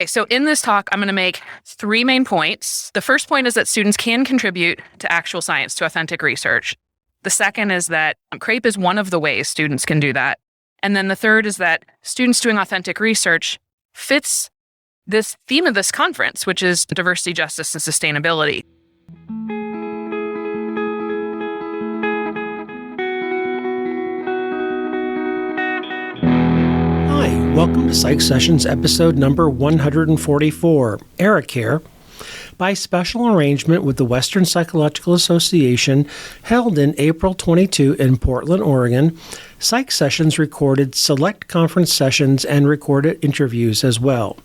Okay, so in this talk, I'm going to make three main points. The first point is that students can contribute to actual science, to authentic research. The second is that CREPE is one of the ways students can do that. And then the third is that students doing authentic research fits this theme of this conference, which is diversity, justice, and sustainability. Hi, welcome to PsychSessions episode number 144. Eric here. By special arrangement with the Western Psychological Association, held in April 22 in Portland, Oregon, PsychSessions recorded select conference sessions and recorded interviews as well.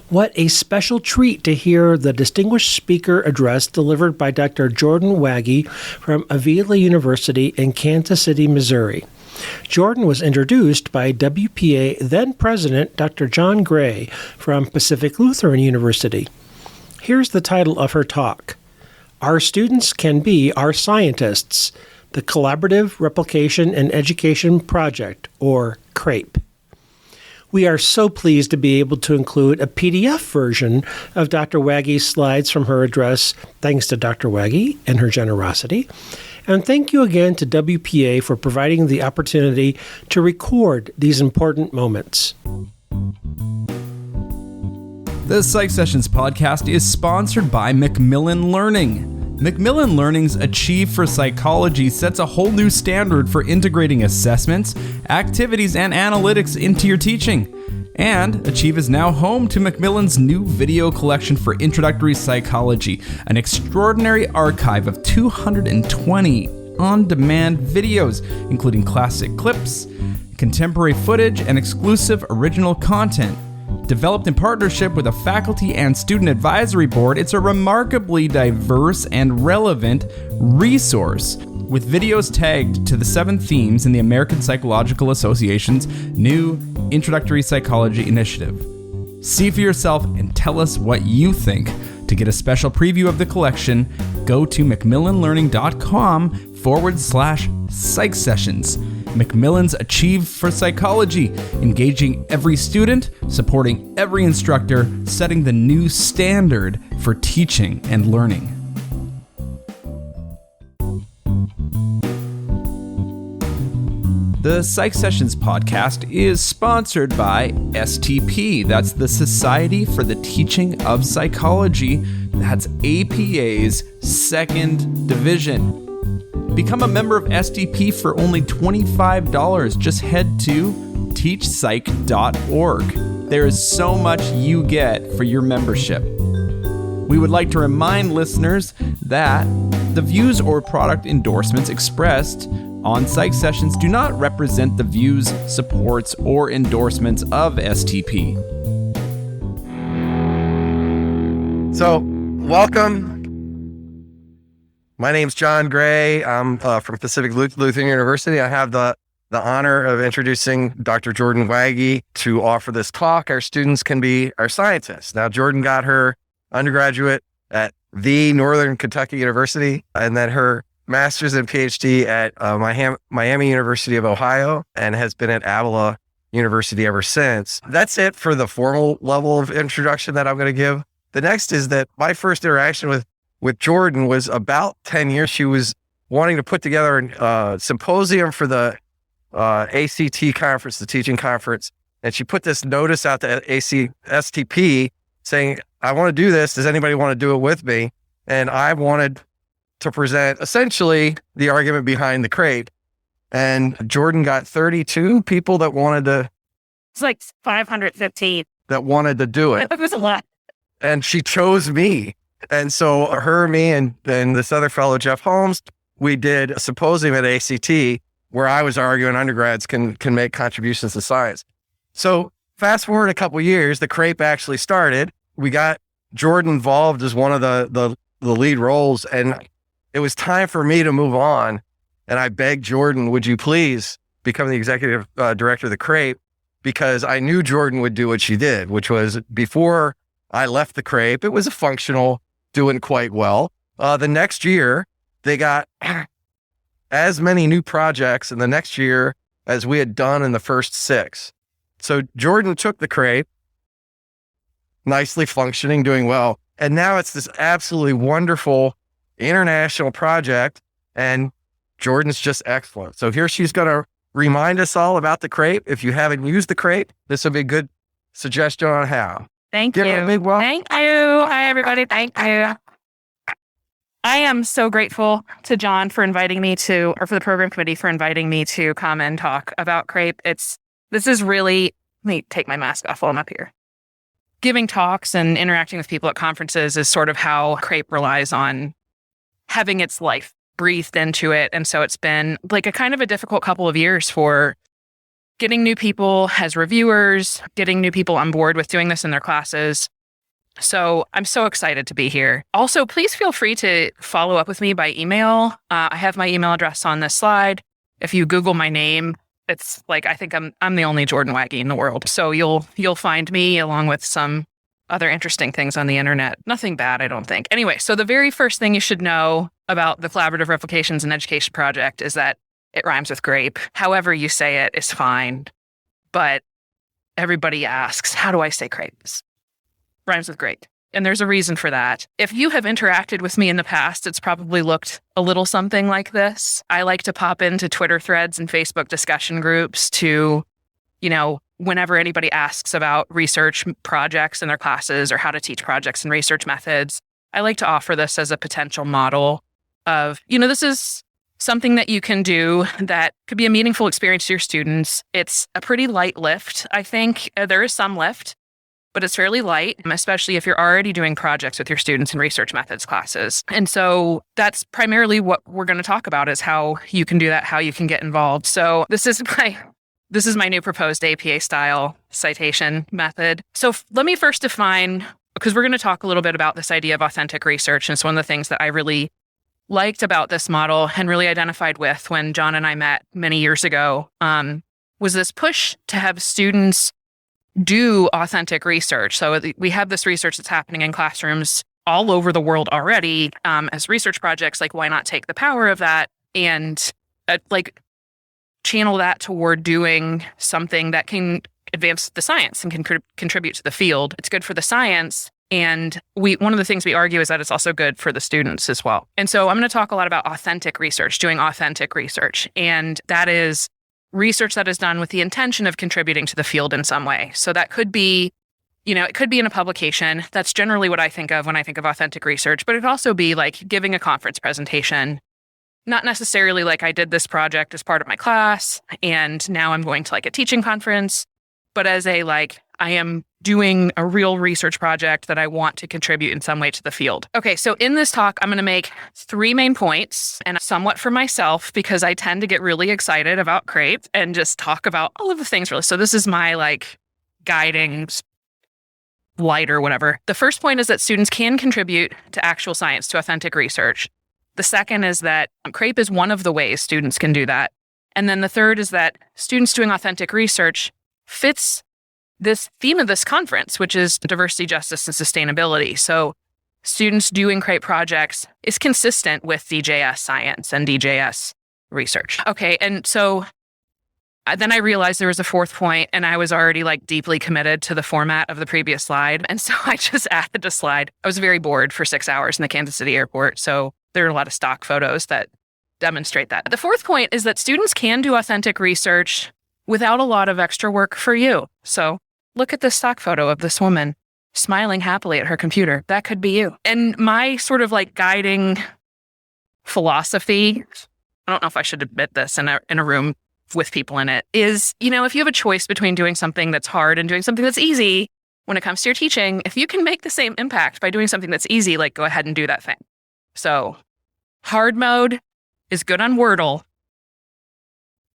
What a special treat to hear the distinguished speaker address delivered by Dr. Jon Wagge from Avila University in Kansas City, Missouri. Jordan was introduced by WPA then-President Dr. Jon Grahe from Pacific Lutheran University. Here's the title of her talk, Our Students Can Be Our Scientists, the Collaborative Replication and Education Project, or CREPE. We are so pleased to be able to include a PDF version of Dr. Wagge's slides from her address, thanks to Dr. Wagge and her generosity. And thank you again to WPA for providing the opportunity to record these important moments. The PsychSessions podcast is sponsored by Macmillan Learning. Macmillan Learning's Achieve for Psychology sets a whole new standard for integrating assessments, activities, and analytics into your teaching. And Achieve is now home to Macmillan's new video collection for introductory psychology, an extraordinary archive of 220 on-demand videos, including classic clips, contemporary footage, and exclusive original content. Developed in partnership with a faculty and student advisory board, it's a remarkably diverse and relevant resource, with videos tagged to the 7 themes in the American Psychological Association's new Introductory Psychology Initiative. See for yourself and tell us what you think. To get a special preview of the collection, go to macmillanlearning.com/PsychSessions. Macmillan's Achieve for Psychology, engaging every student, supporting every instructor, setting the new standard for teaching and learning. The PsychSessions podcast is sponsored by STP. That's the Society for the Teaching of Psychology. That's APA's second division. Become a member of STP for only $25. Just head to teachpsych.org. There is so much you get for your membership. We would like to remind listeners that the views or product endorsements expressed on PsychSessions do not represent the views, supports, or endorsements of STP. So, welcome. My name's Jon Grahe. I'm from Pacific Lutheran University. I have the honor of introducing Dr. Jon Wagge to offer this talk. Our students can be our scientists. Now, Jordan got her undergraduate at the Northern Kentucky University, and then her master's and PhD at Miami University of Ohio, and has been at Avila University ever since. That's it for the formal level of introduction that I'm going to give. The next is that my first interaction with Jordan was about 10 years. She was wanting to put together a symposium for the ACT conference, the teaching conference. And she put this notice out to STP saying, I want to do this. Does anybody want to do it with me? And I wanted to present essentially the argument behind the CREPE. And Jordan got 32 people that wanted to. It's like 515. That wanted to do it. It was a lot. And she chose me. And so her, me, and this other fellow, Jeff Holmes, we did a symposium at ACT where I was arguing undergrads can make contributions to science. So fast forward a couple of years, the CREPE actually started. We got Jordan involved as one of the lead roles, and it was time for me to move on. And I begged Jordan, would you please become the executive director of the CREPE? Because I knew Jordan would do what she did, which was before I left the CREPE, it was a functional, doing quite well. The next year, they got as many new projects in the next year as we had done in the first 6. So Jordan took the CREPE, nicely functioning, doing well. And now it's this absolutely wonderful international project, and Jordan's just excellent. So here she's going to remind us all about the crepe. If you haven't used the crepe, this will be a good suggestion on how. Thank Give you. it a big welcome. Thank you. Hi, everybody. Thank you. I am so grateful to Jon for inviting me to, or for the program committee for inviting me to come and talk about crepe. This is really, let me take my mask off while I'm up here. Giving talks and interacting with people at conferences is sort of how crepe relies on having its life breathed into it. And so it's been like a kind of a difficult couple of years for getting new people as reviewers, getting new people on board with doing this in their classes. So I'm so excited to be here. Also, please feel free to follow up with me by email. I have my email address on this slide. If you Google my name, it's like, I think I'm the only Jordan Wagge in the world. So you'll find me along with some other interesting things on the internet. Nothing bad, I don't think. Anyway, so the very first thing you should know about the Collaborative Replications and Education Project is that it rhymes with grape. However you say it is fine. But everybody asks, how do I say crepes? Rhymes with grape. And there's a reason for that. If you have interacted with me in the past, it's probably looked a little something like this. I like to pop into Twitter threads and Facebook discussion groups to, whenever anybody asks about research projects in their classes or how to teach projects and research methods, I like to offer this as a potential model of, this is something that you can do that could be a meaningful experience to your students. It's a pretty light lift, I think. There is some lift, but it's fairly light, especially if you're already doing projects with your students in research methods classes. And so that's primarily what we're going to talk about is how you can do that, how you can get involved. So this is my new proposed APA style citation method. So let me first define, because we're going to talk a little bit about this idea of authentic research. And it's one of the things that I really liked about this model and really identified with when Jon and I met many years ago, was this push to have students do authentic research. So we have this research that's happening in classrooms all over the world already as research projects. Like, why not take the power of that and channel that toward doing something that can advance the science and can contribute to the field? It's good for the science. And one of the things we argue is that it's also good for the students as well. And so I'm going to talk a lot about authentic research, doing authentic research. And that is research that is done with the intention of contributing to the field in some way. So that could be, it could be in a publication. That's generally what I think of when I think of authentic research, but it could also be like giving a conference presentation, not necessarily like I did this project as part of my class and now I'm going to like a teaching conference, but as I am doing a real research project that I want to contribute in some way to the field. Okay, so in this talk, I'm going to make 3 main points, and somewhat for myself because I tend to get really excited about crepe and just talk about all of the things really. So this is my guiding light or whatever. The first point is that students can contribute to actual science, to authentic research. The second is that crepe is one of the ways students can do that. And then the third is that students doing authentic research fits this theme of this conference, which is diversity, justice, and sustainability. So students doing crepe projects is consistent with DJS science and DJS research. Okay, and so then I realized there was a fourth point, and I was already deeply committed to the format of the previous slide. And so I just added a slide. I was very bored for 6 hours in the Kansas City airport. So there are a lot of stock photos that demonstrate that. The fourth point is that students can do authentic research without a lot of extra work for you. So look at this stock photo of this woman smiling happily at her computer. That could be you. And my sort of guiding philosophy, I don't know if I should admit this in a room with people in it, is, if you have a choice between doing something that's hard and doing something that's easy when it comes to your teaching, if you can make the same impact by doing something that's easy, go ahead and do that thing. So hard mode is good on Wordle.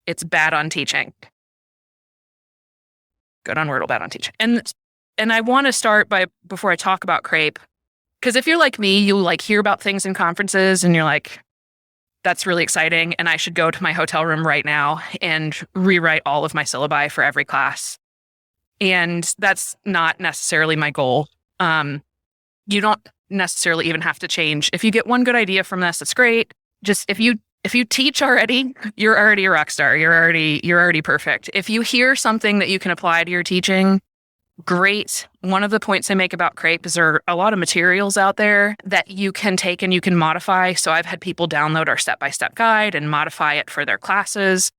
It's bad on teaching. Good on Wordle, bad on teaching. And I want to start before I talk about crepe, because if you're like me, you hear about things in conferences and you're like, that's really exciting, and I should go to my hotel room right now and rewrite all of my syllabi for every class. And that's not necessarily my goal. You don't necessarily even have to change. If you get one good idea from this, it's great. Just if you teach already, you're already a rock star. You're already perfect. If you hear something that you can apply to your teaching, great. One of the points I make about Crepe is there are a lot of materials out there that you can take and you can modify. So I've had people download our step-by-step guide and modify it for their classes.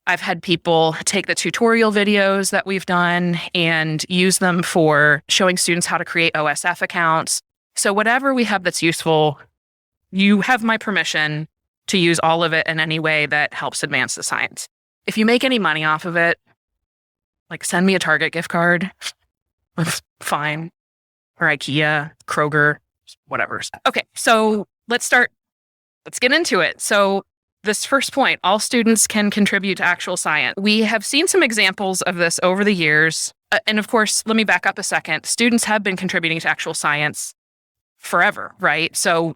I've had people take the tutorial videos that we've done and use them for showing students how to create OSF accounts. So whatever we have that's useful, you have my permission to use all of it in any way that helps advance the science. If you make any money off of it, like send me a Target gift card, fine, or IKEA, Kroger, whatever. Okay, so let's get into it. So this first point, all students can contribute to actual science. We have seen some examples of this over the years. And of course, let me back up a second. Students have been contributing to actual science forever, right? So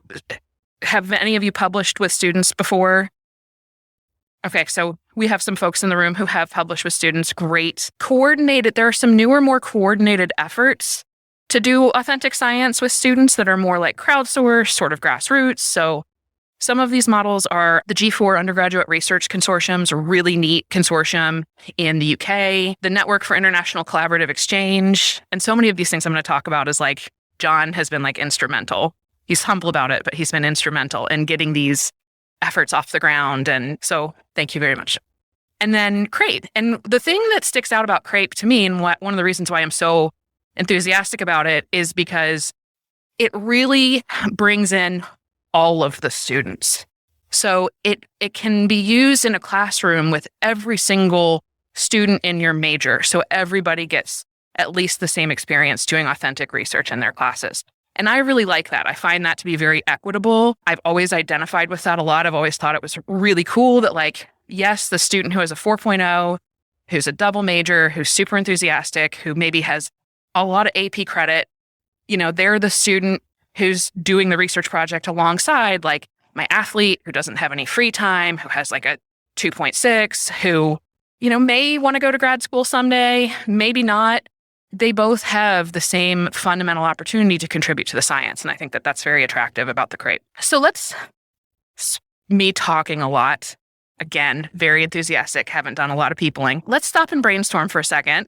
have any of you published with students before? Okay, so we have some folks in the room who have published with students. Great. Coordinated, there are some newer, more coordinated efforts to do authentic science with students that are more like crowdsourced, sort of grassroots. So some of these models are the G4 Undergraduate Research Consortium's a really neat consortium in the UK, the Network for International Collaborative Exchange. And so many of these things I'm going to talk about is like Jon has been like instrumental. He's humble about it, but he's been instrumental in getting these efforts off the ground. And so thank you very much. And then Crepe. And the thing that sticks out about Crepe to me, and one of the reasons why I'm so enthusiastic about it, is because it really brings in all of the students. So it can be used in a classroom with every single student in your major. So everybody gets at least the same experience doing authentic research in their classes. And I really like that. I find that to be very equitable. I've always identified with that a lot. I've always thought it was really cool that, like, yes, the student who has a 4.0, who's a double major, who's super enthusiastic, who maybe has a lot of AP credit, they're the student who's doing the research project alongside, like, my athlete who doesn't have any free time, who has like a 2.6, who, may want to go to grad school someday, maybe not. They both have the same fundamental opportunity to contribute to the science. And I think that that's very attractive about the Crepe. So me talking a lot, again, very enthusiastic, haven't done a lot of peopling. Let's stop and brainstorm for a second.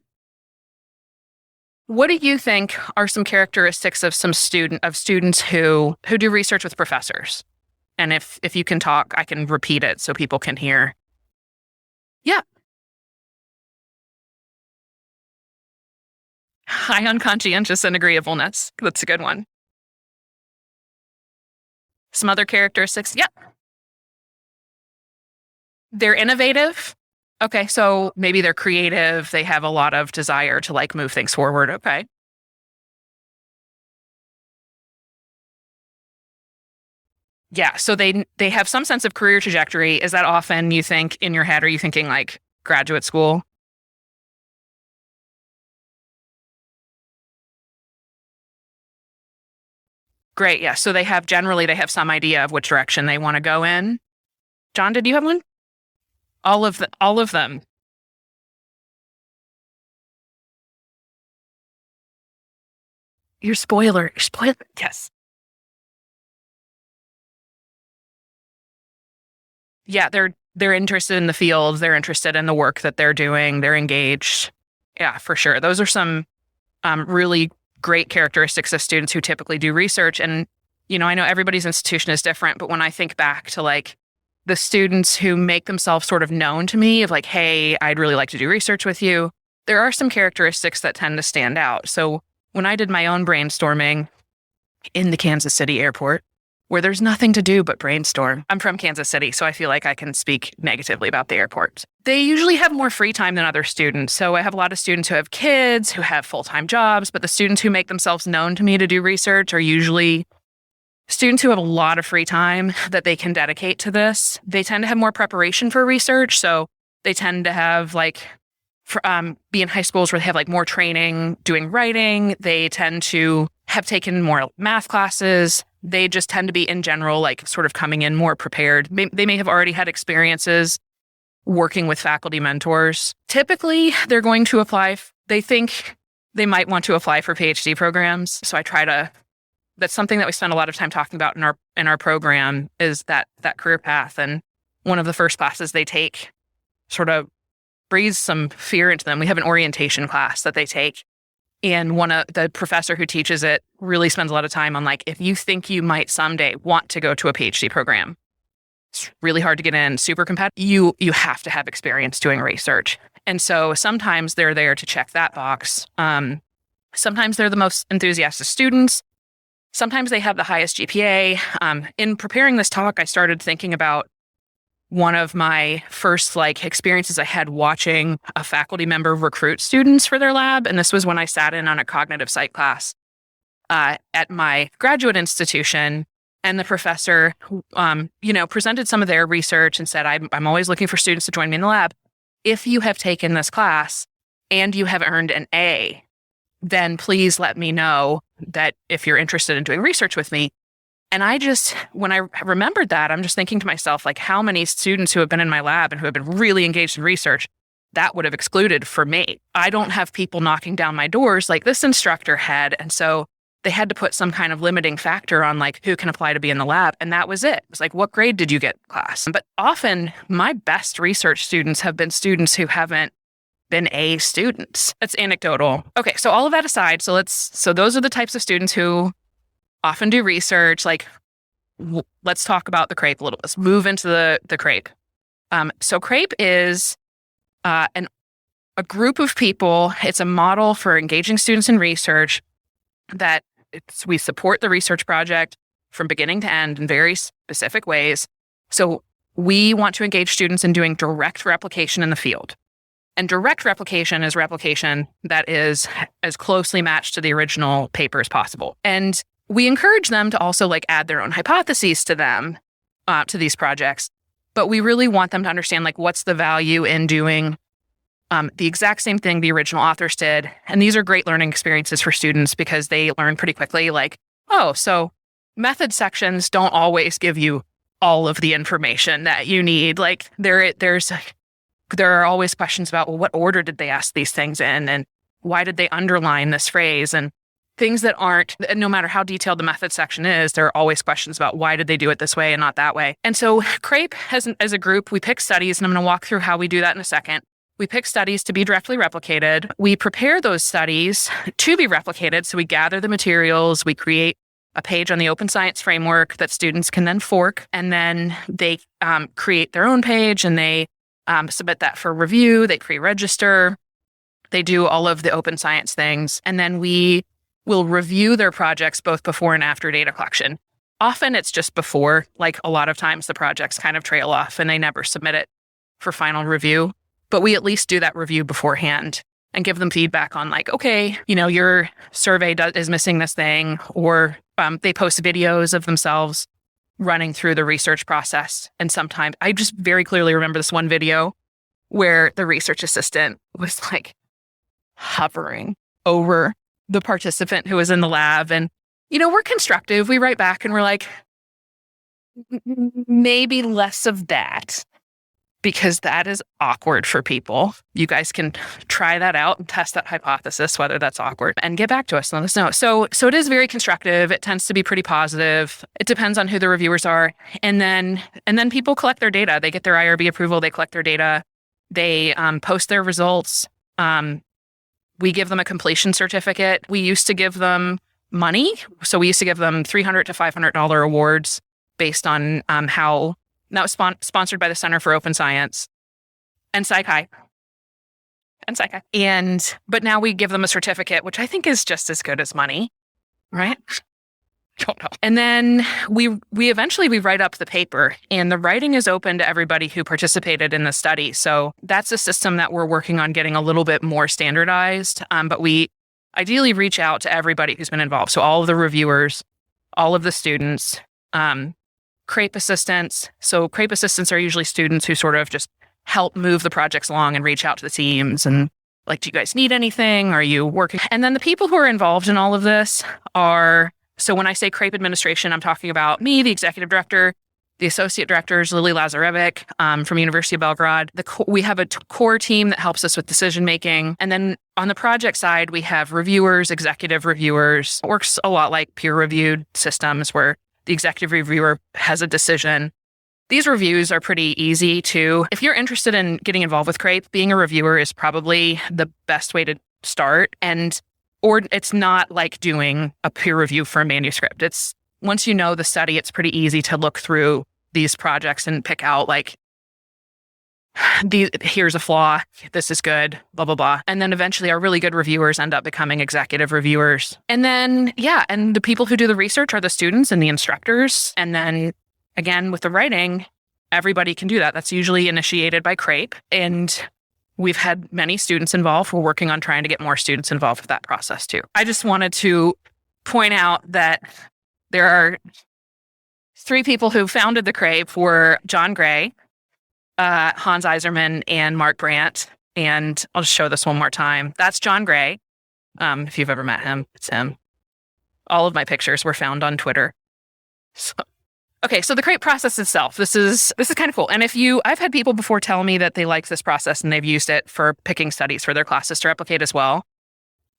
What do you think are some characteristics of students who do research with professors? And if you can talk, I can repeat it so people can hear. Yeah. High on conscientious and agreeableness. That's a good one. Some other characteristics. Yeah. They're innovative. Okay, so maybe they're creative. They have a lot of desire to like move things forward. Okay. Yeah, so they have some sense of career trajectory. Is that often you think in your head? Are you thinking like graduate school? Great, yeah. So they have some idea of which direction they want to go in. Jon, did you have one? All of them. Your spoiler. Yes. Yeah, they're interested in the field. They're interested in the work that they're doing. They're engaged. Yeah, for sure. Those are some really great characteristics of students who typically do research. And, I know everybody's institution is different, but when I think back to like the students who make themselves sort of known to me of like, hey, I'd really like to do research with you, there are some characteristics that tend to stand out. So when I did my own brainstorming in the Kansas City airport, where there's nothing to do but brainstorm. I'm from Kansas City, so I feel like I can speak negatively about the airport. They usually have more free time than other students. So I have a lot of students who have kids, who have full-time jobs, but the students who make themselves known to me to do research are usually students who have a lot of free time that they can dedicate to this. They tend to have more preparation for research. So they tend to have be in high schools where they have like more training doing writing. They tend to have taken more math classes. They just tend to be in general, like sort of coming in more prepared. They may have already had experiences working with faculty mentors. Typically, they're going to apply. They think they might want to apply for PhD programs. So that's something that we spend a lot of time talking about in our program is that career path. And one of the first classes they take sort of breathes some fear into them. We have an orientation class that they take. And one of the professor who teaches it really spends a lot of time on like, if you think you might someday want to go to a PhD program, it's really hard to get in, super competitive. You have to have experience doing research. And so sometimes they're there to check that box. Sometimes they're the most enthusiastic students. Sometimes they have the highest GPA. In preparing this talk, I started thinking about one of my first experiences I had watching a faculty member recruit students for their lab. And this was when I sat in on a cognitive psych class at my graduate institution. And the professor, presented some of their research and said, I'm always looking for students to join me in the lab. If you have taken this class and you have earned an A, then please let me know that if you're interested in doing research with me. And when I remembered that, I'm just thinking to myself, how many students who have been in my lab and who have been really engaged in research, that would have excluded for me. I don't have people knocking down my doors like this instructor had. And so they had to put some kind of limiting factor on who can apply to be in the lab. And that was it. It was what grade did you get in class? But often my best research students have been students who haven't been A students. That's anecdotal. Okay, so all of that aside, so those are the types of students who often do research. Let's talk about the Crepe a little. Let's move into the Crepe. So Crepe is a group of people. It's a model for engaging students in research that we support the research project from beginning to end in very specific ways. So we want to engage students in doing direct replication in the field. And direct replication is replication that is as closely matched to the original paper as possible. And we encourage them to also add their own hypotheses to them, to these projects. But we really want them to understand what's the value in doing the exact same thing the original authors did. And these are great learning experiences for students because they learn pretty quickly so method sections don't always give you all of the information that you need. There are always questions about, what order did they ask these things in? And why did they underline this phrase? And things that aren't, no matter how detailed the method section is, there are always questions about why did they do it this way and not that way. And so Crepe, as a group, we pick studies, and I'm going to walk through how we do that in a second. We pick studies to be directly replicated. We prepare those studies to be replicated. So we gather the materials, we create a page on the open science framework that students can then fork, and then they create their own page and they submit that for review. They pre-register. They do all of the open science things. And then we will review their projects both before and after data collection. Often it's just before, a lot of times the projects kind of trail off and they never submit it for final review. But we at least do that review beforehand and give them feedback on okay, your survey is missing this thing, or they post videos of themselves running through the research process. And sometimes I just very clearly remember this one video where the research assistant was hovering over the participant who was in the lab. And, we're constructive. We write back and we're maybe less of that, because that is awkward for people. You guys can try that out and test that hypothesis, whether that's awkward, and get back to us and let us know. So it is very constructive. It tends to be pretty positive. It depends on who the reviewers are. And then people collect their data. They get their IRB approval. They collect their data. They post their results. We give them a completion certificate. We used to give them money. So we used to give them $300 to $500 awards based on how. That was sponsored by the Center for Open Science and Psych. But now we give them a certificate, which I think is just as good as money, right? Don't know. And then we eventually write up the paper, and the writing is open to everybody who participated in the study. So that's a system that we're working on getting a little bit more standardized. But we ideally reach out to everybody who's been involved. So all of the reviewers, all of the students, Crepe assistants. So Crepe assistants are usually students who sort of just help move the projects along and reach out to the teams and do you guys need anything? Are you working? And then the people who are involved in all of this are, so when I say Crepe administration, I'm talking about me, the executive director, the associate directors, Lily Lazarevic from University of Belgrade. We have a core team that helps us with decision making. And then on the project side, we have reviewers, executive reviewers. It works a lot like peer-reviewed systems where the executive reviewer has a decision. These reviews are pretty easy too. If you're interested in getting involved with Crepe, being a reviewer is probably the best way to start. And or it's not like doing a peer review for a manuscript. It's once you know the study, it's pretty easy to look through these projects and pick out like, here's a flaw, this is good, blah, blah, blah. And then eventually our really good reviewers end up becoming executive reviewers. And then, and the people who do the research are the students and the instructors. And then again, with the writing, everybody can do that. That's usually initiated by CREP. And we've had many students involved. We're working on trying to get more students involved with that process too. I just wanted to point out that there are 3 people who founded the CREP were Jon Grahe, Hans Iserman, and Mark Brandt. And I'll just show this one more time. That's Jon Grahe. If you've ever met him, it's him. All of my pictures were found on Twitter. So the CREP process itself, this is kind of cool. And I've had people before tell me that they like this process and they've used it for picking studies for their classes to replicate as well.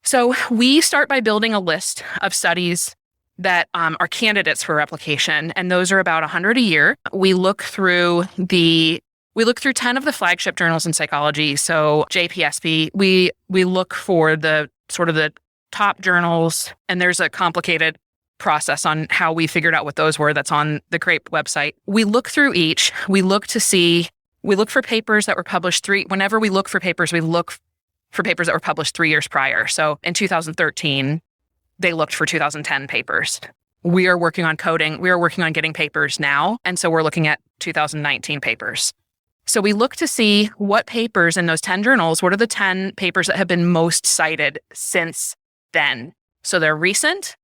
So we start by building a list of studies that are candidates for replication, and those are about 100 a year. We look through 10 of the flagship journals in psychology. So JPSP, we look for the sort of the top journals, and there's a complicated process on how we figured out what those were that's on the CREP website. We look through each. We look for papers that were published whenever we look for papers, we look for papers that were published 3 years prior. So in 2013, they looked for 2010 papers. We are working on coding. We are working on getting papers now. And so we're looking at 2019 papers. So we look to see what papers in those 10 journals, what are the 10 papers that have been most cited since then. So they're recent,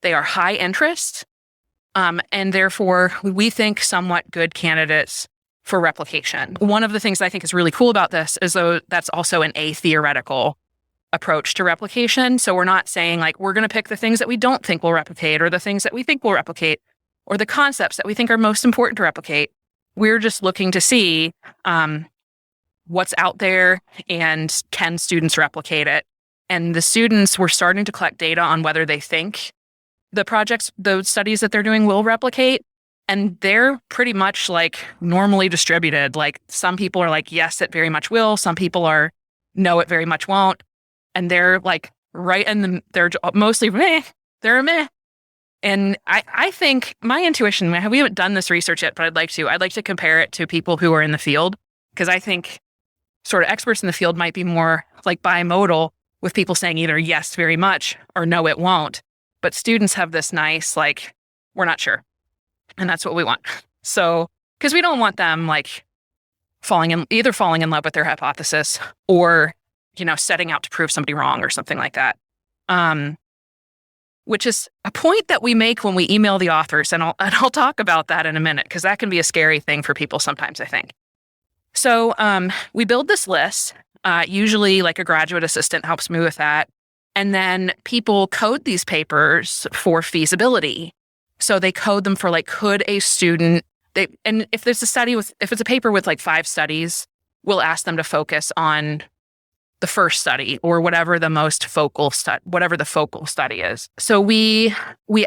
they are high interest, and therefore we think somewhat good candidates for replication. One of the things that I think is really cool about this is though that's also an atheoretical approach to replication. So we're not saying like, we're going to pick the things that we don't think will replicate or the things that we think will replicate or the concepts that we think are most important to replicate. We're just looking to see what's out there and can students replicate it. And the students, we're starting to collect data on whether they think the studies that they're doing will replicate. And they're pretty much like normally distributed. Like some people are like, yes, it very much will. Some people are, no, it very much won't. And they're like they're mostly meh. They're meh. And I think my intuition, we haven't done this research yet, but I'd like to compare it to people who are in the field, because I think sort of experts in the field might be more like bimodal with people saying either yes, very much, or no, it won't. But students have this nice, like, we're not sure. And that's what we want. So, because we don't want them like falling in love with their hypothesis or, setting out to prove somebody wrong or something like that. Which is a point that we make when we email the authors. And I'll talk about that in a minute, because that can be a scary thing for people sometimes, I think. So we build this list. Usually like a graduate assistant helps me with that. And then people code these papers for feasibility. So they code them for like, could a student, and if there's if it's a paper with like 5 studies, we'll ask them to focus on the first study or whatever the focal study is. So we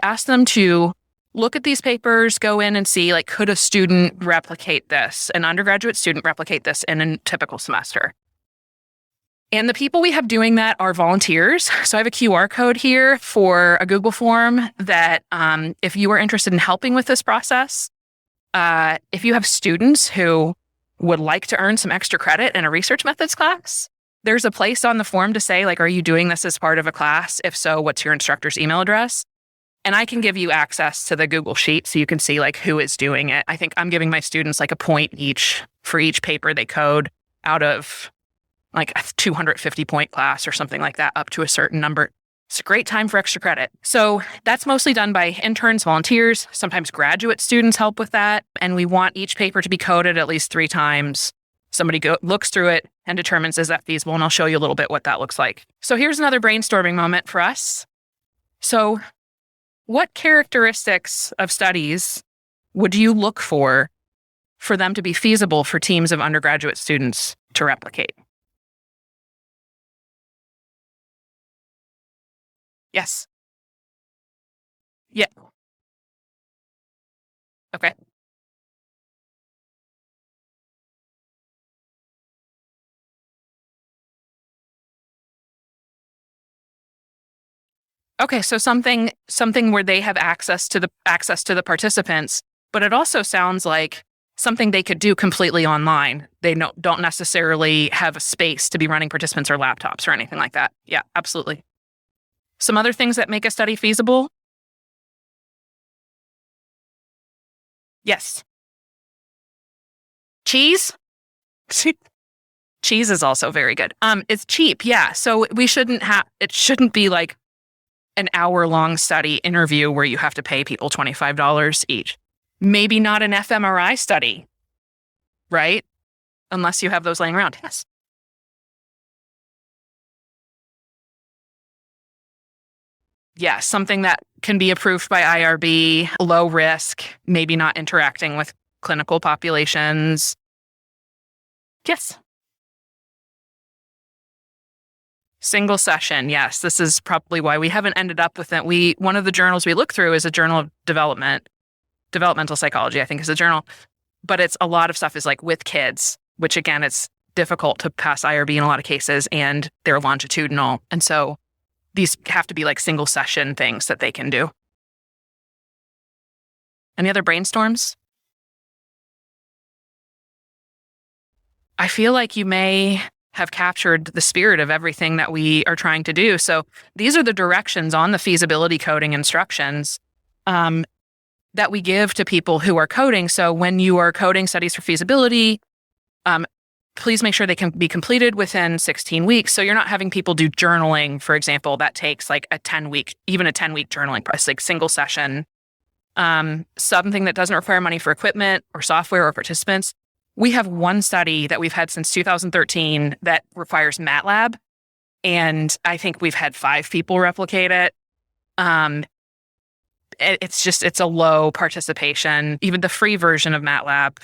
ask them to look at these papers, go in and see like, could a student replicate this, an undergraduate student replicate this in a typical semester? And the people we have doing that are volunteers. So I have a QR code here for a Google form that if you are interested in helping with this process, if you have students who would like to earn some extra credit in a research methods class, there's a place on the form to say, like, are you doing this as part of a class? If so, what's your instructor's email address? And I can give you access to the Google Sheet so you can see like who is doing it. I think I'm giving my students like a point each for each paper they code out of like a 250 point class or something like that, up to a certain number. It's a great time for extra credit. So that's mostly done by interns, volunteers. Sometimes graduate students help with that. And we want each paper to be coded at least 3 times. Somebody looks through it and determines, is that feasible? And I'll show you a little bit what that looks like. So here's another brainstorming moment for us. So what characteristics of studies would you look for them to be feasible for teams of undergraduate students to replicate? Yes. Yeah. Okay. Okay, so something where they have access to the participants, but it also sounds like something they could do completely online. They don't necessarily have a space to be running participants or laptops or anything like that. Yeah, absolutely. Some other things that make a study feasible? Yes. Cheese? Cheese is also very good. It's cheap, yeah. So it shouldn't be like an hour-long study interview where you have to pay people $25 each. Maybe not an fMRI study, right? Unless you have those laying around. Yes. Yeah, something that can be approved by IRB, low risk, maybe not interacting with clinical populations. Yes. Single session, yes. This is probably why we haven't ended up with it. One of the journals we look through is a journal of developmental psychology, I think is a journal. But it's a lot of stuff is like with kids, which again, it's difficult to pass IRB in a lot of cases, and they're longitudinal. And so these have to be like single session things that they can do. Any other brainstorms? I feel like you may have captured the spirit of everything that we are trying to do. So these are the directions on the feasibility coding instructions that we give to people who are coding. So when you are coding studies for feasibility, please make sure they can be completed within 16 weeks. So you're not having people do journaling, for example, that takes like a 10-week journaling process, like single session. Something that doesn't require money for equipment or software or participants. We have one study that we've had since 2013 that requires MATLAB, and I think we've had 5 people replicate it. It's a low participation. Even the free version of MATLAB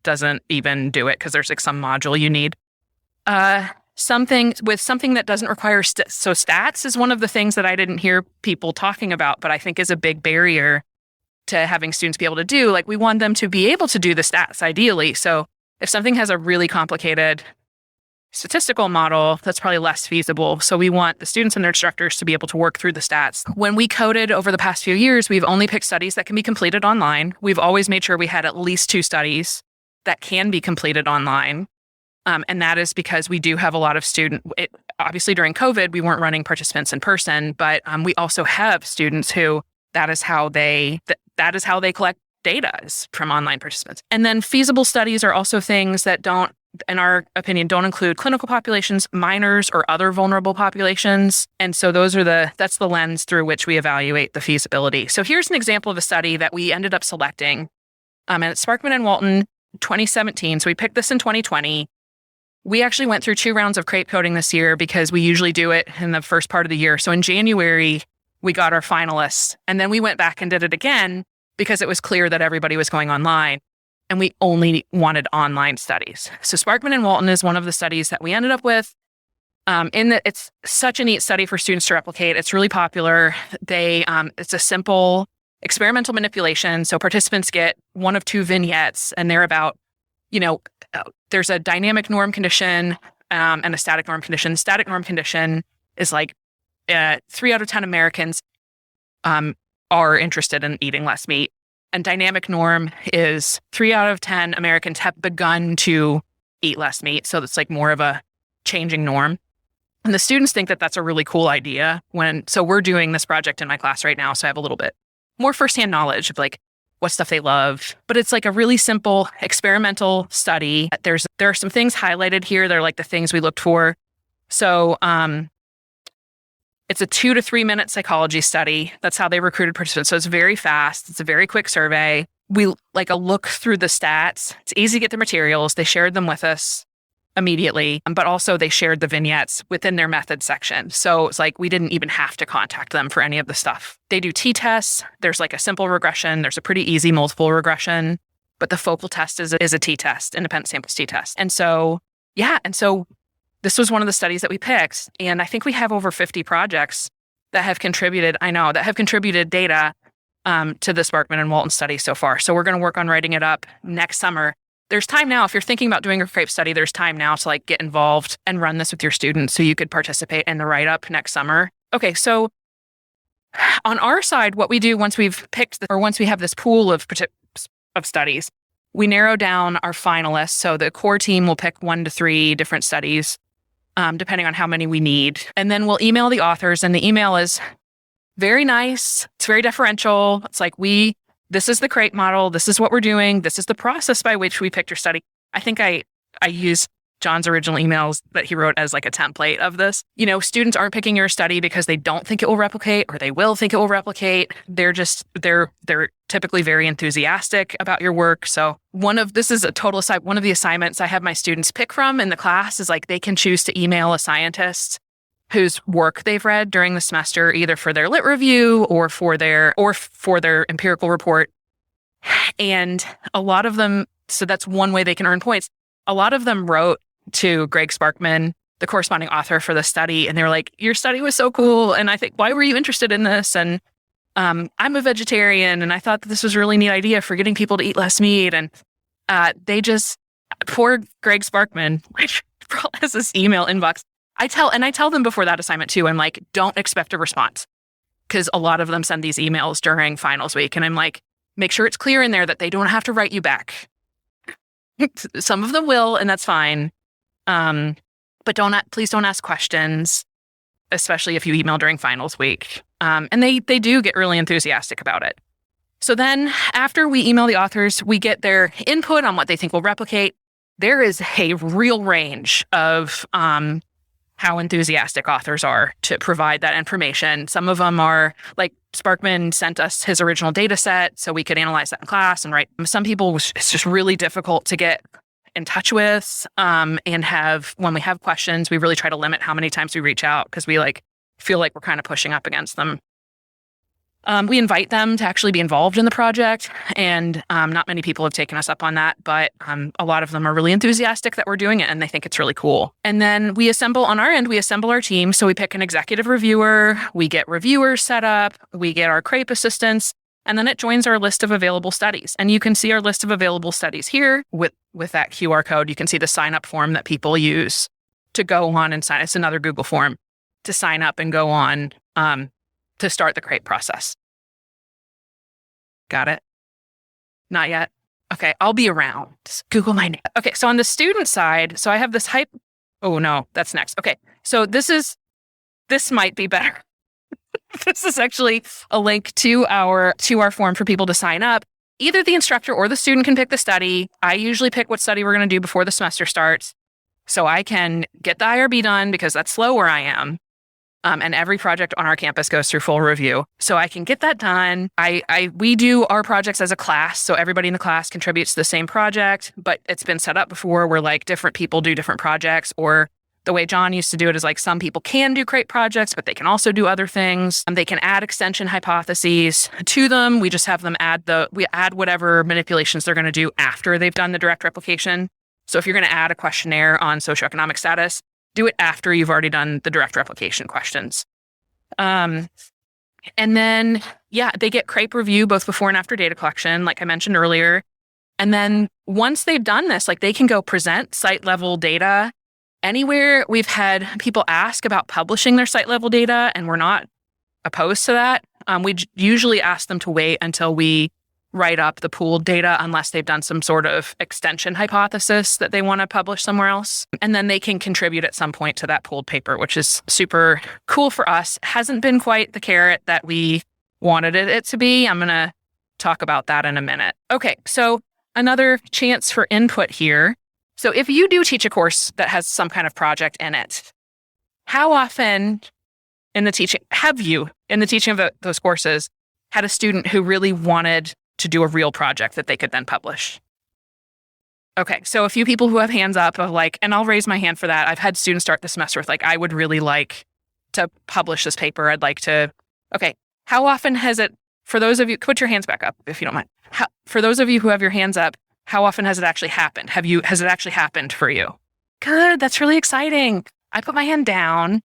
doesn't even do it because there's like some module you need. Something that doesn't require so stats is one of the things that I didn't hear people talking about, but I think is a big barrier to having students be able to do. Like we want them to be able to do the stats ideally. So if something has a really complicated statistical model, that's probably less feasible. So we want the students and their instructors to be able to work through the stats. When we coded over the past few years, we've only picked studies that can be completed online. We've always made sure we had at least 2 studies that can be completed online. And that is because we do have a lot of obviously during COVID, we weren't running participants in person, but we also have students who that is how they collect data is from online participants. And then feasible studies are also things that don't, in our opinion, don't include clinical populations, minors, or other vulnerable populations. And so that's the lens through which we evaluate the feasibility. So here's an example of a study that we ended up selecting. And it's Sparkman and Walton, 2017. So we picked this in 2020. We actually went through 2 rounds of crepe coding this year because we usually do it in the first part of the year. So in January, we got our finalists. And then we went back and did it again because it was clear that everybody was going online. And we only wanted online studies. So Sparkman and Walton is one of the studies that we ended up with. It's such a neat study for students to replicate. It's really popular. It's a simple experimental manipulation. So participants get 1 of 2 vignettes, and they're about, there's a dynamic norm condition and a static norm condition. The static norm condition is like 3 out of 10 Americans are interested in eating less meat. And dynamic norm is 3 out of 10 Americans have begun to eat less meat. So it's like more of a changing norm. And the students think that that's a really cool idea. So we're doing this project in my class right now. So I have a little bit more firsthand knowledge of like what stuff they love. But it's like a really simple experimental study. There are some things highlighted here. They're like the things we looked for. So it's a 2 to 3 minute psychology study. That's how they recruited participants. So it's very fast. It's a very quick survey. We like a look through the stats. It's easy to get the materials. They shared them with us immediately, but also they shared the vignettes within their method section. So it's like we didn't even have to contact them for any of the stuff. They do t-tests. There's like a simple regression. There's a pretty easy multiple regression, but the focal test is a t-test, independent samples t-test. And so this was one of the studies that we picked. And I think we have over 50 projects that have contributed data to the Sparkman and Walton study so far. So we're going to work on writing it up next summer. There's time now. If you're thinking about doing a crepe study, there's time now to like get involved and run this with your students so you could participate in the write-up next summer. Okay, so On our side, what we do once we've picked once we have this pool of studies, we narrow down our finalists. So the core team will pick 1 to 3 different studies, depending on how many we need. And then we'll email the authors, and the email is very nice. It's very deferential. It's like, this is the CREP model. This is what we're doing. This is the process by which we picked your study. I think I use Jon's original emails that he wrote as like a template of this. Students aren't picking your study because they don't think it will replicate or they will think it will replicate. They're typically very enthusiastic about your work. So this is a total aside. One of the assignments I have my students pick from in the class is like they can choose to email a scientist whose work they've read during the semester, either for their lit review or for their empirical report. And a lot of them, so that's one way they can earn points. A lot of them wrote to Greg Sparkman, the corresponding author for the study, and they were like, your study was so cool. And I think, why were you interested in this? And I'm a vegetarian, and I thought that this was a really neat idea for getting people to eat less meat. And poor Greg Sparkman, which has this email inbox. I tell them before that assignment too, I'm like, don't expect a response, because a lot of them send these emails during finals week. And I'm like, make sure it's clear in there that they don't have to write you back. Some of them will, and that's fine. But please don't ask questions, especially if you email during finals week. And they do get really enthusiastic about it. So then after we email the authors, we get their input on what they think will replicate. There is a real range of how enthusiastic authors are to provide that information. Some of them are like Sparkman sent us his original data set so we could analyze that in class and write. Some people it's just really difficult to get in touch with and when we have questions, we really try to limit how many times we reach out because we feel like we're kind of pushing up against them. We invite them to actually be involved in the project, and not many people have taken us up on that, but a lot of them are really enthusiastic that we're doing it, and they think it's really cool. And then we assemble our team. So we pick an executive reviewer, we get reviewers set up, we get our CREP assistants, and then it joins our list of available studies. And you can see our list of available studies here with that QR code. You can see the sign-up form that people use to go on and sign. It's another Google form to sign up and go on to start the CREP process. Got it? Not yet? Okay, I'll be around. Just Google my name. Okay, so on the student side, so I have this oh no, that's next. Okay, so this might be better. This is actually a link to our form for people to sign up. Either the instructor or the student can pick the study. I usually pick what study we're going to do before the semester starts, so I can get the IRB done because that's slow where I am. And every project on our campus goes through full review. So I can get that done. We do our projects as a class. So everybody in the class contributes to the same project, but it's been set up before where different people do different projects, or the way Jon used to do it is some people can do CREP projects, but they can also do other things. They can add extension hypotheses to them. We just have them we add whatever manipulations they're going to do after they've done the direct replication. So if you're going to add a questionnaire on socioeconomic status, do it after you've already done the direct replication questions. And then, they get CREP review both before and after data collection, like I mentioned earlier. And then once they've done this, they can go present site level data anywhere. We've had people ask about publishing their site level data, and we're not opposed to that. We usually ask them to wait until we write up the pooled data unless they've done some sort of extension hypothesis that they want to publish somewhere else. And then they can contribute at some point to that pooled paper, which is super cool for us. Hasn't been quite the carrot that we wanted it to be. I'm going to talk about that in a minute. Okay, so another chance for input here. So if you do teach a course that has some kind of project in it, how often in the teaching of those courses had a student who really wanted to do a real project that they could then publish? Okay, so a few people who have hands up of and I'll raise my hand for that. I've had students start the semester with I would really like to publish this paper. I'd like to. Okay, how often has it, for those of you, put your hands back up if you don't mind. For those of you who have your hands up, how often has it actually happened? Has it actually happened for you? Good, that's really exciting. I put my hand down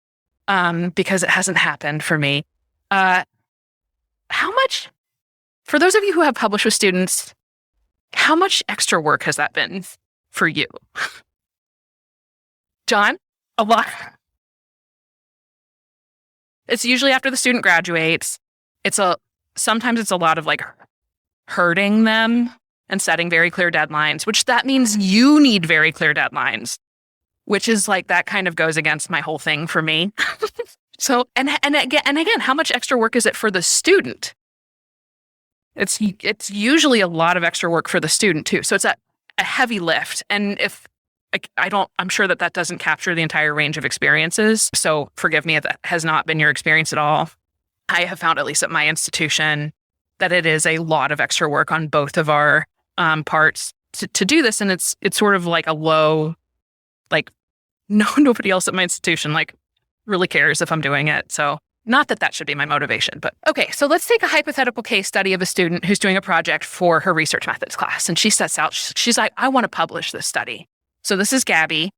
because it hasn't happened for me. How much? For those of you who have published with students, how much extra work has that been for you? Jon? A lot. It's usually after the student graduates. sometimes it's a lot of like hurting them and setting very clear deadlines, which that means you need very clear deadlines, which is like, that kind of goes against my whole thing for me. So, and again, how much extra work is it for the student? It's usually a lot of extra work for the student too. So it's a heavy lift. And I'm sure that doesn't capture the entire range of experiences. So forgive me if that has not been your experience at all. I have found, at least at my institution, that it is a lot of extra work on both of our parts to do this. And it's sort of like a low, like nobody else at my institution like really cares if I'm doing it. So not that should be my motivation, but okay. So let's take a hypothetical case study of a student who's doing a project for her research methods class. And she sets out, she's like, I want to publish this study. So this is Gabby.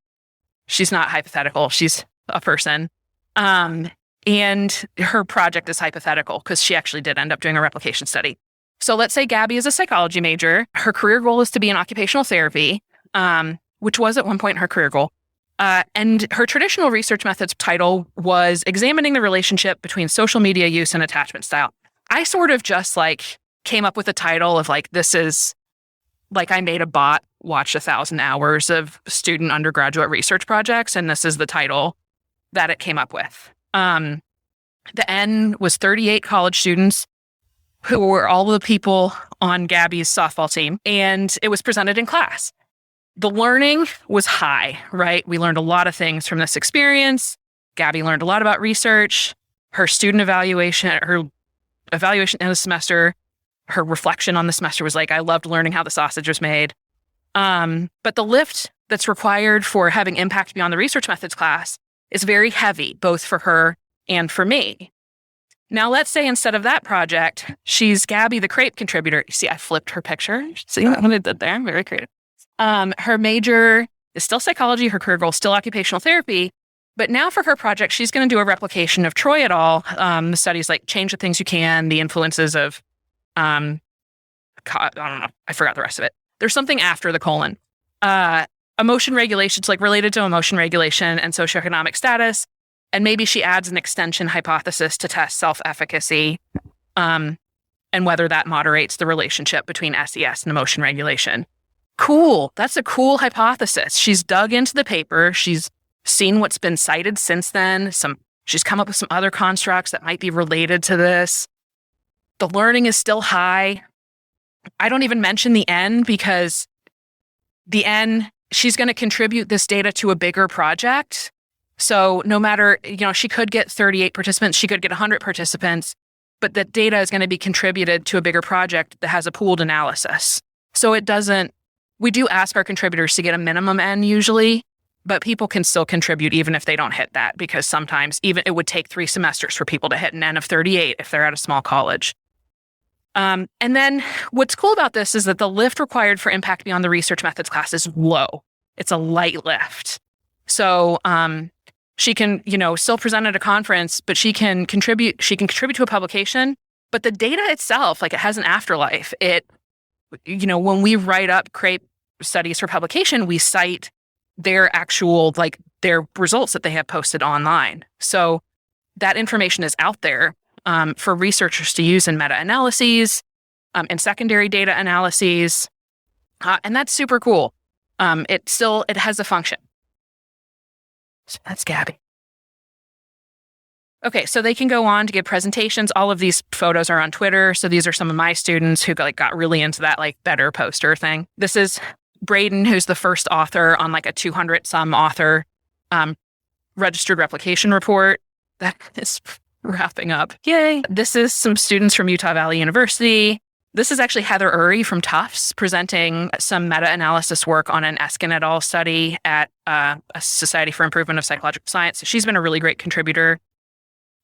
She's not hypothetical. She's a person. And her project is hypothetical because she actually did end up doing a replication study. So let's say Gabby is a psychology major. Her career goal is to be in occupational therapy, which was at one point her career goal. And her traditional research methods title was examining the relationship between social media use and attachment style. I sort of just like came up with a title of like, this is like, I made a bot watch 1,000 hours of student undergraduate research projects. And this is the title that it came up with. The N was 38 college students who were all the people on Gabby's softball team. And it was presented in class. The learning was high, right? We learned a lot of things from this experience. Gabby learned a lot about research, her student evaluation in the semester, her reflection on the semester was like, I loved learning how the sausage was made. But the lift that's required for having impact beyond the research methods class is very heavy, both for her and for me. Now, let's say instead of that project, she's Gabby, the Crepe contributor. You see, I flipped her picture. See what I did there? I'm very creative. Her major is still psychology. Her career goal is still occupational therapy. But now for her project, she's going to do a replication of Troy et al. The studies like Change the Things You Can, the influences of, I don't know, I forgot the rest of it. There's something after the colon. Emotion regulation, it's like related to emotion regulation and socioeconomic status. And maybe she adds an extension hypothesis to test self-efficacy and whether that moderates the relationship between SES and emotion regulation. Cool. That's a cool hypothesis. She's dug into the paper. She's seen what's been cited since then. She's come up with some other constructs that might be related to this. The learning is still high. I don't even mention the N because the N, she's going to contribute this data to a bigger project. So no matter, she could get 38 participants, she could get 100 participants, but the data is going to be contributed to a bigger project that has a pooled analysis. So we do ask our contributors to get a minimum N usually, but people can still contribute even if they don't hit that, because sometimes even it would take 3 semesters for people to hit an N of 38 if they're at a small college. And then what's cool about this is that the lift required for impact beyond the research methods class is low. It's a light lift. So she can, still present at a conference, but she can contribute to a publication, but the data itself, like it has an afterlife. When we write up Crepe studies for publication, we cite their actual, their results that they have posted online. So that information is out there for researchers to use in meta-analyses and secondary data analyses. And that's super cool. It has a function. So that's Gabby. Okay, so they can go on to give presentations. All of these photos are on Twitter. So these are some of my students who got really into that better poster thing. This is Braden, who's the first author on a 200-some author registered replication report. That is wrapping up. Yay. This is some students from Utah Valley University. This is actually Heather Urry from Tufts presenting some meta-analysis work on an Eskin et al. Study at a Society for Improvement of Psychological Science. So she's been a really great contributor.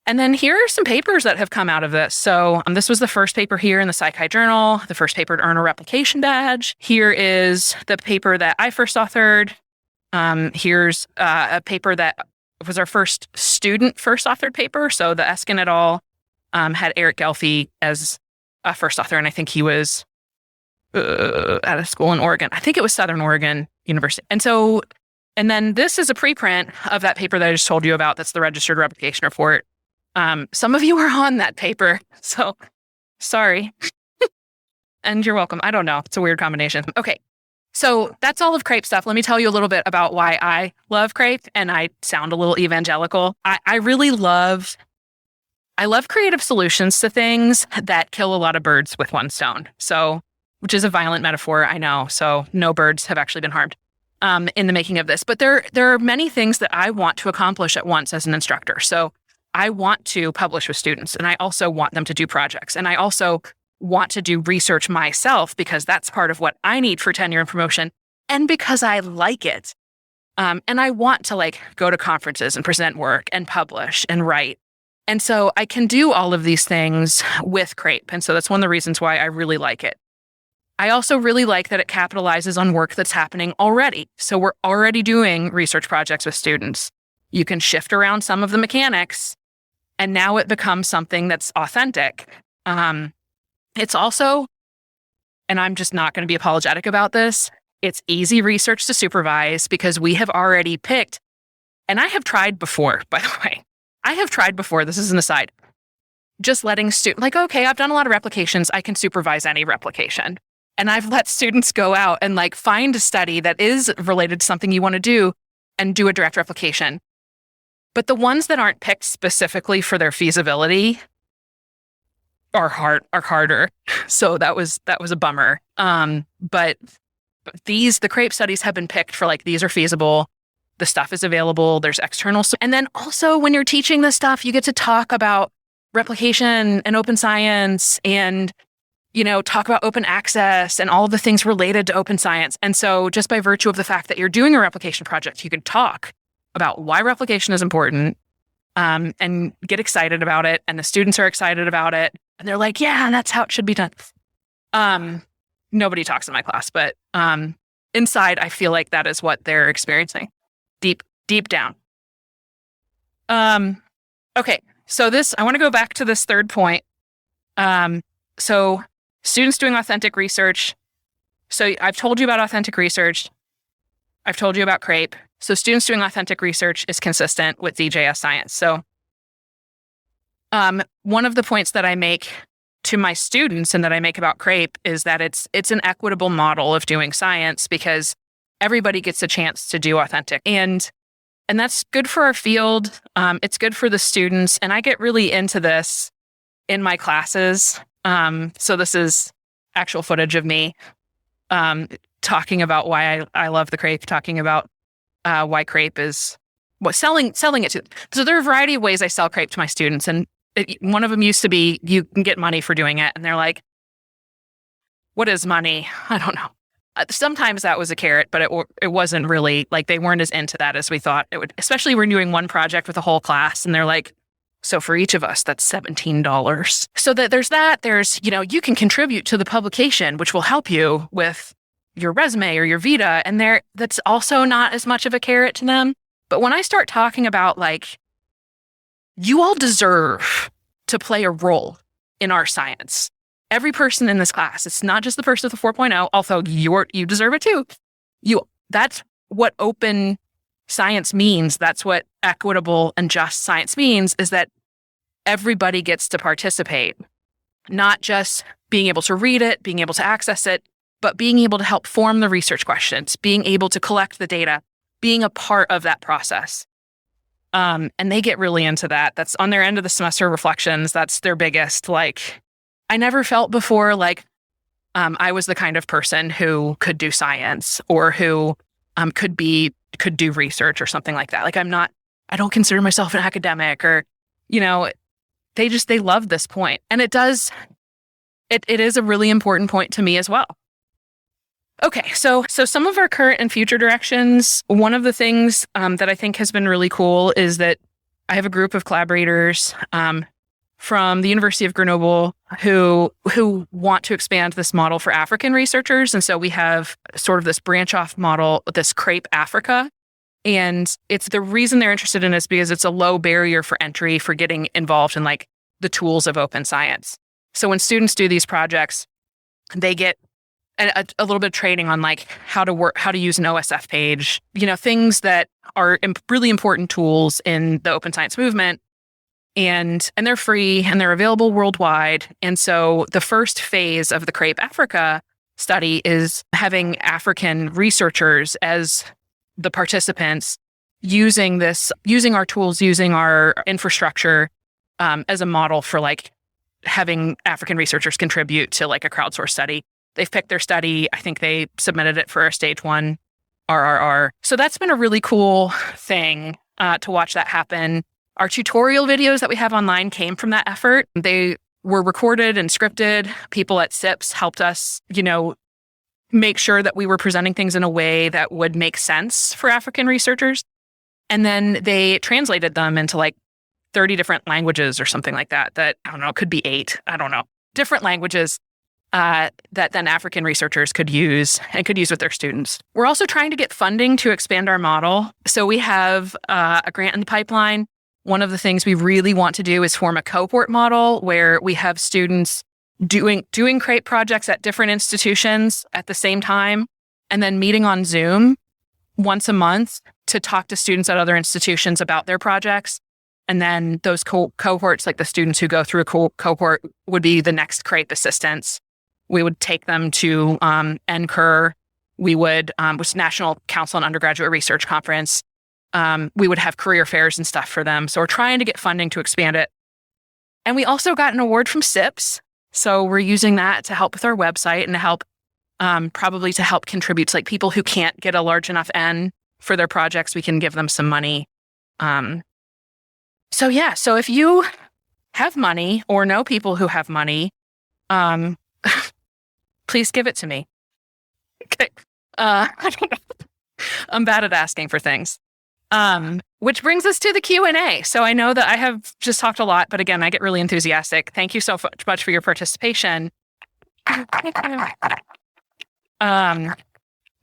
And then here are some papers that have come out of this. So this was the first paper here in the Psychi Journal, the first paper to earn a replication badge. Here is the paper that I first authored. Here's a paper that was our first student first authored paper. So the Eskin et al. Had Eric Gelfi as a first author, and I think he was at a school in Oregon. I think it was Southern Oregon University. And then this is a preprint of that paper that I just told you about. That's the registered replication report. Some of you are on that paper, so sorry. And you're welcome. I don't know. It's a weird combination. Okay. So that's all of Crepe stuff. Let me tell you a little bit about why I love Crepe, and I sound a little evangelical. I really love creative solutions to things that kill a lot of birds with one stone. So, which is a violent metaphor, I know. So no birds have actually been harmed in the making of this. But there are many things that I want to accomplish at once as an instructor. So I want to publish with students, and I also want them to do projects. And I also want to do research myself because that's part of what I need for tenure and promotion, and because I like it. And I want to go to conferences and present work and publish and write. And so I can do all of these things with Crepe. And so that's one of the reasons why I really like it. I also really like that it capitalizes on work that's happening already. So we're already doing research projects with students. You can shift around some of the mechanics, and now it becomes something that's authentic. It's also, and I'm just not going to be apologetic about this, it's easy research to supervise because we have already picked, and I have tried before, by the way. I have tried before, this is an aside, just letting students, okay, I've done a lot of replications, I can supervise any replication. And I've let students go out and find a study that is related to something you want to do and do a direct replication. But the ones that aren't picked specifically for their feasibility are harder. So that was a bummer. But the Crepe studies have been picked for these are feasible. The stuff is available. There's external. And then also when you're teaching this stuff, you get to talk about replication and open science and, talk about open access and all of the things related to open science. And so just by virtue of the fact that you're doing a replication project, you can talk about why replication is important and get excited about it. And the students are excited about it. And they're like, yeah, that's how it should be done. Nobody talks in my class, but inside, I feel like that is what they're experiencing deep down. Okay, so I want to go back to this third point. So students doing authentic research. So I've told you about authentic research. I've told you about Crepe. So students doing authentic research is consistent with DJS science. So one of the points that I make to my students and that I make about Crepe is that it's an equitable model of doing science because everybody gets a chance to do authentic. And that's good for our field. It's good for the students. And I get really into this in my classes. So this is actual footage of me talking about why I love the Crepe, talking about why Crepe is selling it to. So there are a variety of ways I sell Crepe to my students. And one of them used to be you can get money for doing it. And they're like, what is money? I don't know. Sometimes that was a carrot, but it wasn't really they weren't as into that as we thought it would, especially when doing one project with a whole class. And they're like, so for each of us, that's $17. So there's, you can contribute to the publication, which will help you with your resume or your vita. And that's also not as much of a carrot to them. But when I start talking about you all deserve to play a role in our science. Every person in this class, it's not just the person with a 4.0, although you deserve it too. That's what open science means. That's what equitable and just science means, is that everybody gets to participate, not just being able to read it, being able to access it, but being able to help form the research questions, being able to collect the data, being a part of that process. And they get really into that. That's on their end of the semester reflections. That's their biggest, I never felt before I was the kind of person who could do science or who could do research or something like that. I don't consider myself an academic or, they love this point. And it is a really important point to me as well. Okay, so some of our current and future directions, one of the things that I think has been really cool is that I have a group of collaborators from the University of Grenoble who want to expand this model for African researchers. And so we have sort of this branch off model, this Crepe Africa. And it's the reason they're interested in this because it's a low barrier for entry for getting involved in the tools of open science. So when students do these projects, they get a little bit of training on how to use an OSF page, things that are really important tools in the open science movement. and they're free and they're available worldwide. And so the first phase of the Crepe Africa study is having African researchers as the participants, using our tools, using our infrastructure as a model for like having African researchers contribute to like a crowdsourced study. They've picked their study. I think they submitted it for a stage 1 RRR. So that's been a really cool thing to watch that happen. Our tutorial videos that we have online came from that effort. They were recorded and scripted. People at SIPS helped us, make sure that we were presenting things in a way that would make sense for African researchers. And then they translated them into like 30 different languages or something like that. That, I don't know, could be 8. I don't know. Different languages that then African researchers could use with their students. We're also trying to get funding to expand our model. So we have a grant in the pipeline. One of the things we really want to do is form a cohort model where we have students doing Crepe projects at different institutions at the same time, and then meeting on Zoom once a month to talk to students at other institutions about their projects. And then those cohorts, like the students who go through a cohort, would be the next Crepe assistants. We would take them to NCUR. We would, which is National Council on Undergraduate Research Conference. We would have career fairs and stuff for them. So we're trying to get funding to expand it. And we also got an award from SIPS. So we're using that to help with our website and to help, probably to help contribute to like people who can't get a large enough N for their projects. We can give them some money. So if you have money or know people who have money, please give it to me. Okay. I don't know. I'm bad at asking for things. Which brings us to the Q&A. So I know that I have just talked a lot, but again, I get really enthusiastic. Thank you so much for your participation.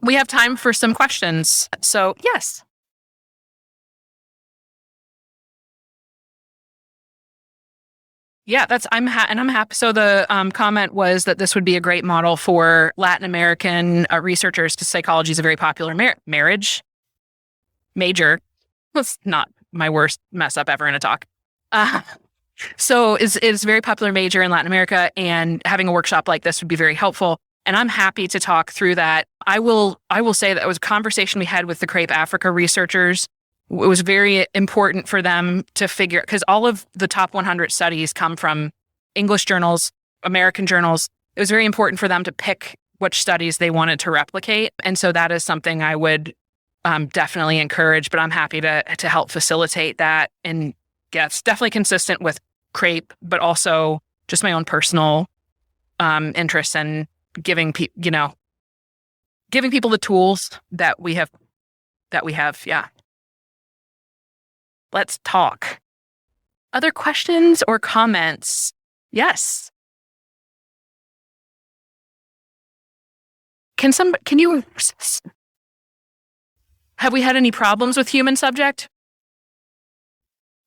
We have time for some questions. So yes. Yeah, I'm happy. So the comment was that this would be a great model for Latin American researchers, because psychology is a very popular marriage major. That's not my worst mess up ever in a talk. So it's a very popular major in Latin America, and having a workshop like this would be very helpful. And I'm happy to talk through that. I will say that it was a conversation we had with the Crepe Africa researchers. It was very important for them to figure, because all of the top 100 studies come from English journals, American journals. It was very important for them to pick which studies they wanted to replicate. And so that is something I would definitely encourage, but I'm happy to help facilitate that. And yeah, it's definitely consistent with Crepe, but also just my own personal interest in giving people the tools that we have. Yeah. Let's talk. Other questions or comments? Yes. Have we had any problems with human subject?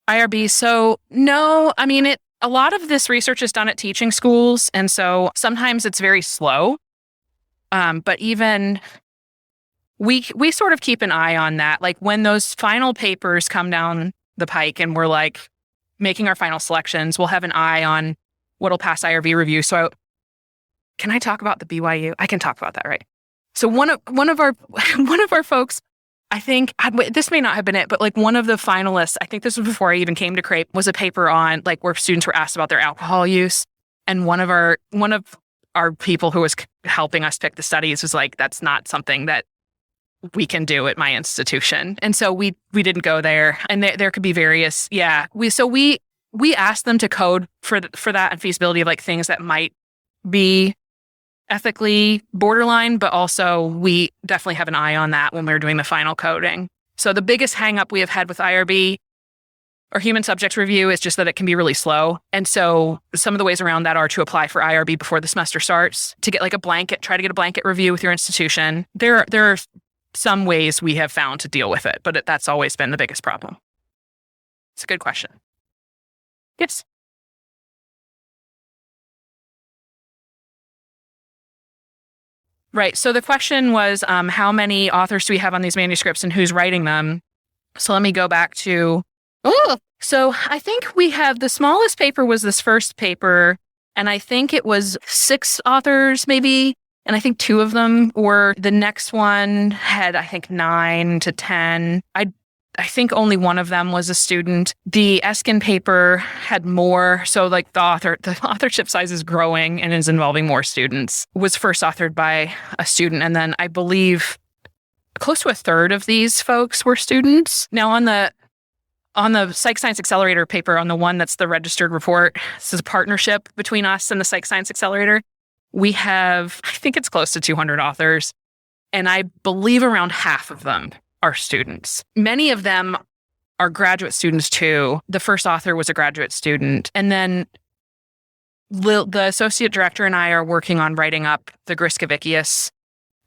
IRB. So no, I mean, a lot of this research is done at teaching schools. And so sometimes it's very slow. But even we sort of keep an eye on that. Like when those final papers come down the pike and we're like making our final selections, we'll have an eye on what'll pass IRB review. So can I talk about the BYU? I can talk about that, right? So one of our folks, I think this may not have been it, but like one of the finalists, I think this was before I even came to Crepe, was a paper on like where students were asked about their alcohol use. And one of our people who was helping us pick the studies was like, that's not something that we can do at my institution. And so we didn't go there. And there could be various, we asked them to code for that and feasibility of like things that might be ethically borderline, but also we definitely have an eye on that when we're doing the final coding. So the biggest hang up we have had with IRB or human subjects review is just that it can be really slow. And so some of the ways around that are to apply for IRB before the semester starts, to get like try to get a blanket review with your institution. There are some ways we have found to deal with it, but that's always been the biggest problem. It's a good question. Yes. Right. So the question was, how many authors do we have on these manuscripts and who's writing them? So let me go back to Oh, so I think we have the smallest paper was this first paper, and I think it was 6 authors maybe. And I think 2 of them were, the next one had, I think, 9 to 10. I think only one of them was a student. The Eskin paper had more. So like the authorship size is growing and is involving more students. Was first authored by a student. And then I believe close to a third of these folks were students. Now on the Psych Science Accelerator paper, on the one that's the registered report, this is a partnership between us and the Psych Science Accelerator. We have, I think it's close to 200 authors, and I believe around half of them are students. Many of them are graduate students too. The first author was a graduate student. And then the associate director and I are working on writing up the Griskevicius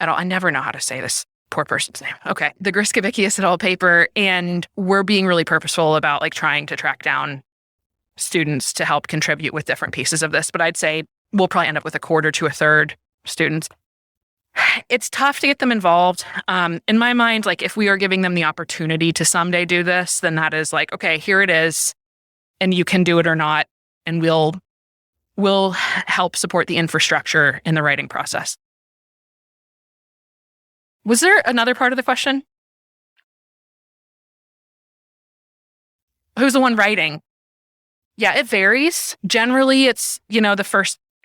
et al. I never know how to say this poor person's name. Okay. The Griskevicius et al. Paper. And we're being really purposeful about like trying to track down students to help contribute with different pieces of this. But I'd say we'll probably end up with a quarter to a third students. It's tough to get them involved. In my mind, like if we are giving them the opportunity to someday do this, then that is like, okay, here it is, and you can do it or not, and we'll help support the infrastructure in the writing process. Was there another part of the question? Who's the one writing? Yeah, it varies. Generally, it's,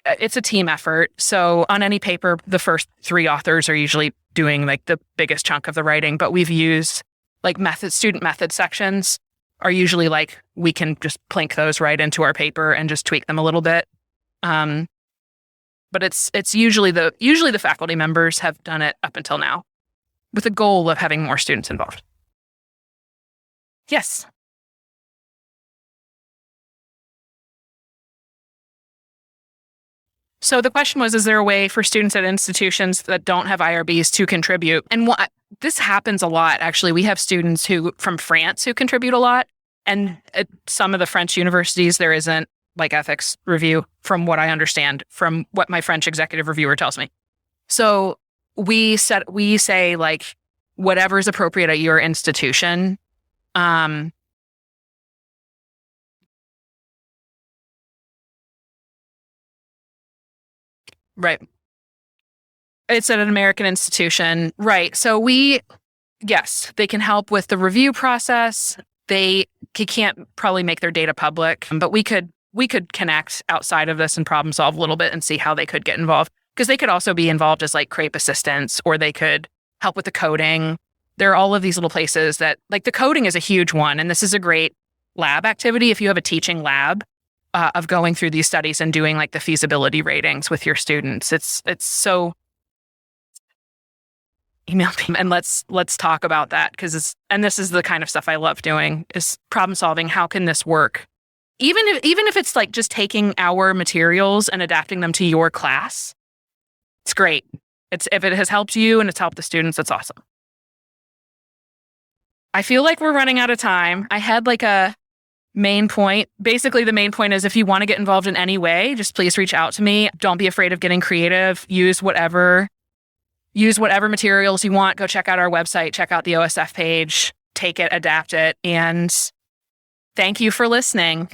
it's a team effort. So on any paper, the first 3 authors are usually doing like the biggest chunk of the writing, but we've used like student method sections are usually like, we can just plink those right into our paper and just tweak them a little bit. But it's usually the faculty members have done it up until now with the goal of having more students involved. Yes. So the question was, is there a way for students at institutions that don't have IRBs to contribute? And this happens a lot, actually. We have students from France who contribute a lot. And at some of the French universities, there isn't like ethics review, from what I understand, from what my French executive reviewer tells me. So we say like, whatever is appropriate at your institution. Right. It's at an American institution. Right. So yes, they can help with the review process. They can't probably make their data public, but we could connect outside of this and problem solve a little bit and see how they could get involved. Because they could also be involved as like CREP assistants, or they could help with the coding. There are all of these little places that, like the coding is a huge one. And this is a great lab activity if you have a teaching lab. Of going through these studies and doing like the feasibility ratings with your students. It's so, email me and let's talk about that, because this is the kind of stuff I love doing, is problem solving. How can this work? Even if it's like just taking our materials and adapting them to your class, it's great. If it has helped you and it's helped the students, that's awesome. I feel like we're running out of time. I had like a main point. Basically, the main point is if you want to get involved in any way, just please reach out to me. Don't be afraid of getting creative. Use whatever materials you want. Go check out our website, check out the OSF page, take it, adapt it, and thank you for listening.